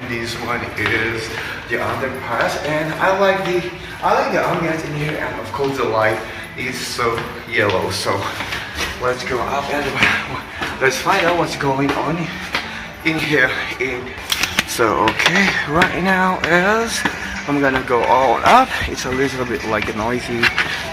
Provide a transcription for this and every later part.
This one is the underpass, and I like the ambiance in here, and of course the light is so yellow. So let's go up and let's find out what's going on in here. So okay, right now is I'm gonna go all up. It's a little bit like noisy,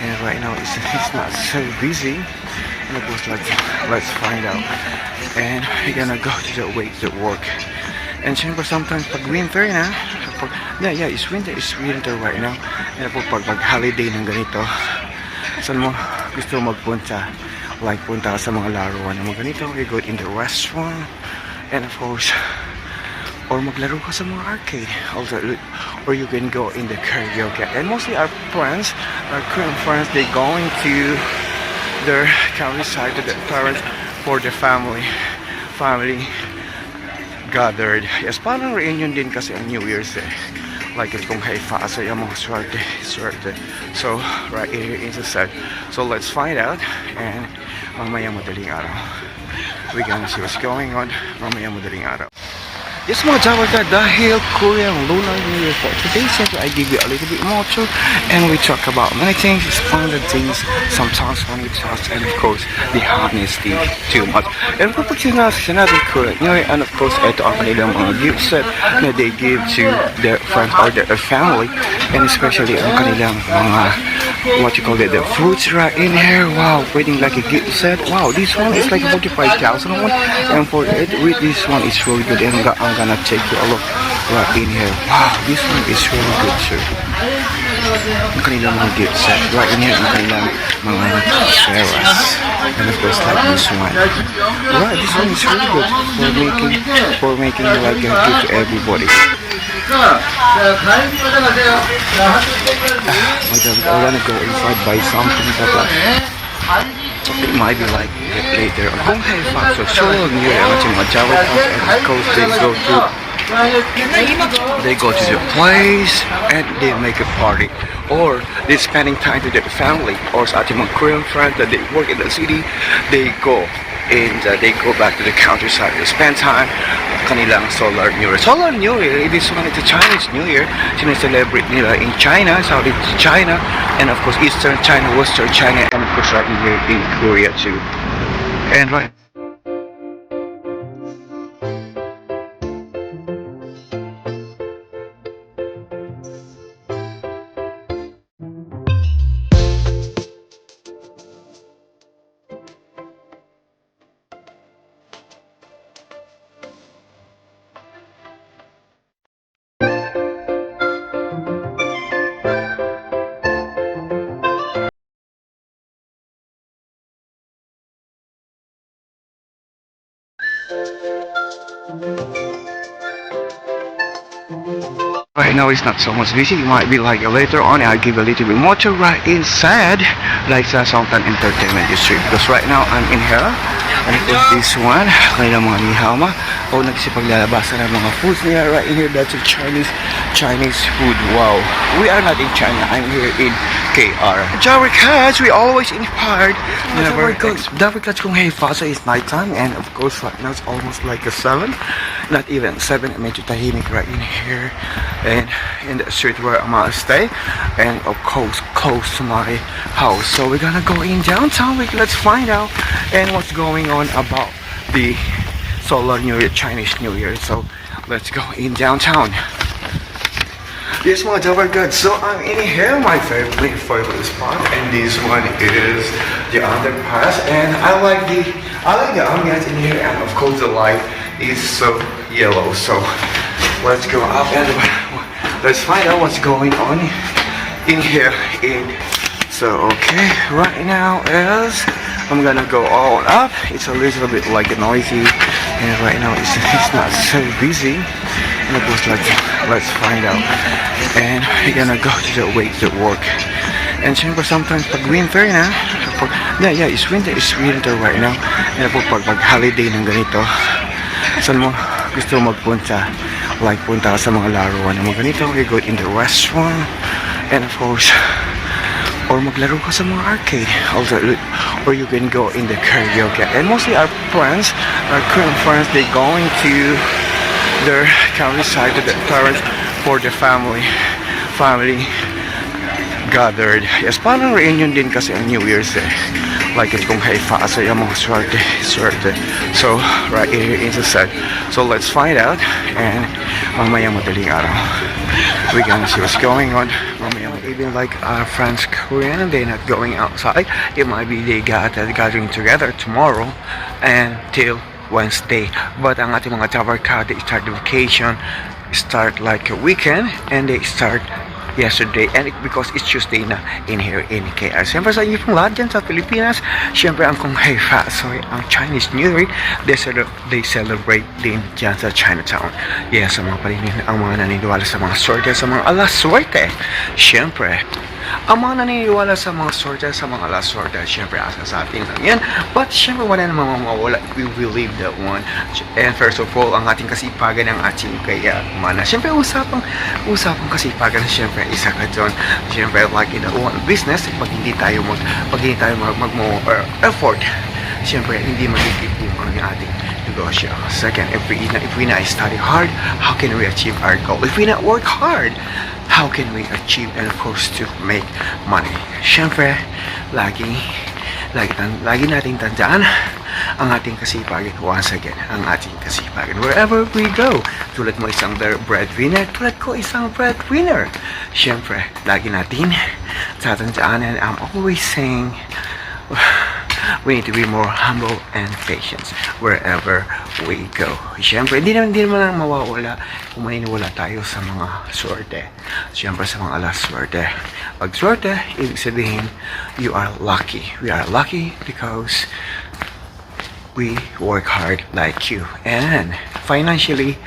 and right now it's not so busy. And of course, let's find out. And we're gonna go to the way to work. And syempre sometimes pag winter na, it's winter right now. And po pag holiday ng ganito, saan mo gusto magpunta? Like punta ka sa mga laruan ng mga ganito, you go in the restaurant, and of course, or maglaro ka sa mga arcade. Also, or you can go in the karaoke. And mostly our Korean friends, they going to their countryside to their parents for the family gathered. Yes, parang reunion din kasi ang New Year's eh. Like it's kung haifa sa yung mga swerte. So, right here is the set. So, let's find out. And mamaya madaling araw, we're gonna see what's going on mamaya madaling araw. Yes mga Jawarga, dahil Korean Lunar New Year for today, simply I give you a little bit more too, and we talk about many things, fun things, sometimes funny thoughts, and of course, the honesty too much. And kung pagsinasa natin Korean New Year, and of course, ito ang kanilang mga gift set na they give to their friends or their family, and especially ang kanilang mga what you call it, the fruits right in here. Wow, pwedeng like a gift set. Wow, this one is like 45,000 one, and for it with this one it's really good. And I'm gonna take you a look right in here. Wow, this one is really good too. Ang kanilang mga gift set right in here, ang kanilang mga sharas, and of course like this one. Right, this one is really good for making like a gift to everybody. I wanna go inside buy something, but it might be like later. Kung haifa, so sure New Year, ang mga Jawarga, and of course they go to the place and they make a party, or they spending time with their family, or sa ating mga Korean friends that they work in the city, they go and they go back to the countryside to spend time kanilang Solar New Year. Solar New Year, this one is the Chinese New Year. Sineselebrate nila in China, South China, and of course Eastern China, Western China, and of course right here in Korea too. And right. Right now it's not so much busy. It might be like later on I'll give a little bit more to right inside, like sa Sultan Entertainment District. Because right now I'm in here, and it is this one, kanilang mga nihama, o nagsipaglalabasa ng mga foods nila right in here. That's a Chinese food. Wow, we are not in China, I'm here in KR. Jawarga, we always inspired. Jawarga kung haifa is nighttime, and of course right now it's almost like a 7, not even 7, medyo tahimik right in here, and in the street where I'm gonna stay, and of course close to my house. So we're gonna go in downtown. Let's find out and what's going on about the Solar New Year, Chinese New Year. So let's go in downtown. Yes mga Jawarga, so I'm in here, my favorite spot, and this one is the underpass, and I like the ambiance in here, and of course the light is so yellow. So let's go up and let's find out what's going on in here. So okay, right now is I'm gonna go all up. It's a little bit like noisy, and right now it's not so busy. And of course let's find out. And we're gonna go to the way to work. And syempre sometimes pag winter na, it's winter right now. And po pag holiday ng ganito, saan mo gusto magpunta? Like punta ka sa mga laruan ng mga ganito, you go in the restaurant, and of course, or maglaro ka sa mga arcade. Also, or you can go in the karaoke. And mostly our Korean friends, they going to their country side to their parents for the family gathered. Yes, parang reunion din kasi ang New Year's eh. Like it kung haifa sa yung mga swerte. So, right here is the set. So, let's find out. And mamayang madaling araw, we're gonna see what's going on. Mamayang even like our friends Korean, they're not going outside. It might be they gathering together tomorrow until Wednesday. But ang ating mga Tabarka, they start the vacation, start like a weekend, and they start yesterday, and because it's Tuesday na in here in KL. Siyempre sa inyo pong lahat dyan sa Pilipinas, siyempre ang Kung Hei Fa Soy, ang Chinese New Year, they celebrate din dyan sa Chinatown. Yes, ang mga naniniwala sa mga swerte, sa mga alas swerte. Siyempre, ang mga naniniwala sa mga sorte, sa mga alas sorte, syempre asa sa ating lang yan. But syempre wala namang mawawala. We will leave that one. And first of all, ang ating kasipagan ng ating kaya mana. Syempre usapang kasipagan, syempre isa ka dyan. Syempre like in our business, pag hindi tayo mag effort, syempre hindi magiging ang ating negosyo. Second, if we not study hard, how can we achieve our goal? If we not work hard, how can we achieve and of course to make money? Siyempre, lagi nating tandaan ang ating kasipagan. Once again, ang ating kasipagan. Wherever we go, tulad mo isang breadwinner, tulad ko isang breadwinner. Siyempre, lagi natin tatandaan, and I'm always saying, we need to be more humble and patient wherever we go. Siyempre, hindi naman lang mawawala kung maniniwala tayo sa mga swerte. Siyempre, sa mga alas swerte. Pag swerte, ibig sabihin, you are lucky. We are lucky because we work hard like you. And financially,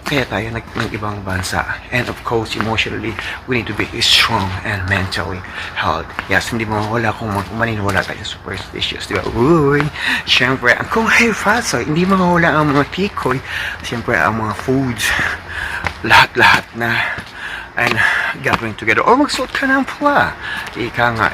kaya tayo ng ibang bansa. And of course, emotionally, we need to be strong and mentally healthy. Yes, hindi mo wala kung maniniwala tayo superstitious, di ba? Uy, syempre, kung Kung Hei Fa Soy, hindi mawala ang mga tikoy. Syempre, ang mga foods, lahat na and gathering together, or magsuot ka ng pula, ika nga,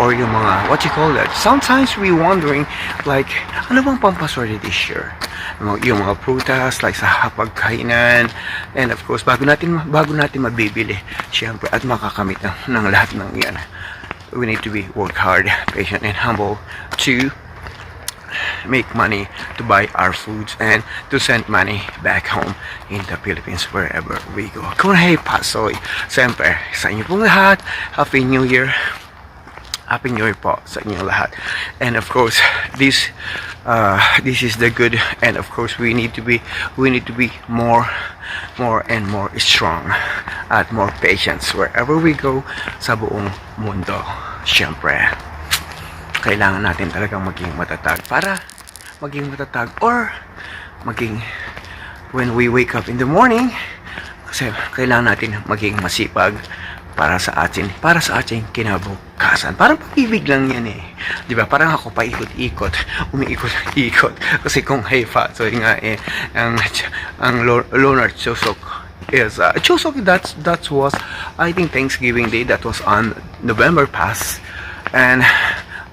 or yung mga, what you call that, sometimes we wondering, like, ano bang pampaswerte this year? Yung mga prutas, like sa hapagkainan, and of course, bago natin mabibili, syempre, at makakamit ng lahat ng yan, we need to be work hard, patient, and humble to make money to buy our foods and to send money back home in the Philippines wherever we go. Kung Hei Fa Soy, siyempre sa inyo pong lahat, Happy New Year. Happy New Year po sa inyo lahat. And of course, this is the good, and of course we need to be more and more strong at more patience wherever we go sa buong mundo. Siyempre, kailangan natin talagang maging matatag para maging matatag, or maging when we wake up in the morning, kasi kailangan natin maging masipag para sa ating kinabukasan. Parang pag-ibig lang yan eh. Di ba? Parang ako paikot-ikot, umiikot-ikot. Kasi Kung Hei Fa Soy nga eh, ang Lunar Chuseok is Chuseok, that was I think Thanksgiving Day, that was on November past, and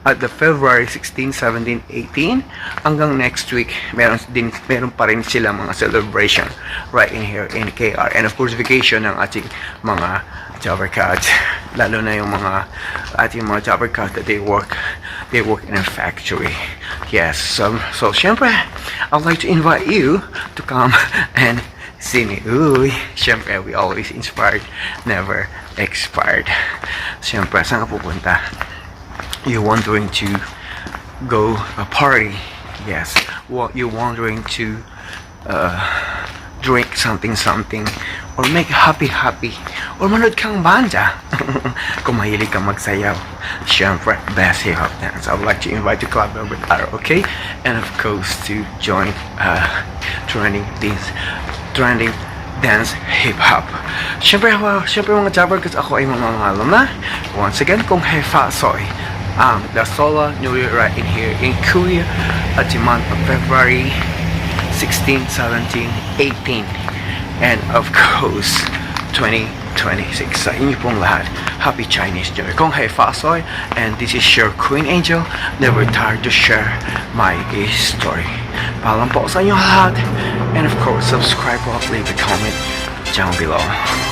at the February 16, 17, 18 hanggang next week meron pa rin sila mga celebration right in here in KR, and of course vacation ng ating mga Jobbercats, lalo na yung mga ating mga Jobbercats that they work in a factory. Yes, so syempre I'd like to invite you to come and see me. Uy, syempre we always inspired, never expired. Syempre, saan ka pupunta? You're wondering to go a party, yes. Well, you're wondering to drink something, or make happy, or manood kang banda. Kung mahilig kang magsayaw, syempre, best hip hop dance. I would like to invite you to club with Aro, okay? And of course, to join trending dance hip hop. Syempre mga Jabber, kasi ako ay mamamalam na. Once again, Kung Hei Fa Soy, the Solar New Year right in here in Korea at the month of February 16, 17, 18, and of course 2026. Sa inyo pong lahat, Happy Chinese New Year. Kung Hei Fa Soy, and this is your Queen Angel, never tired to share my story. Paalam po sa inyo lahat. And of course, subscribe or leave a comment down below.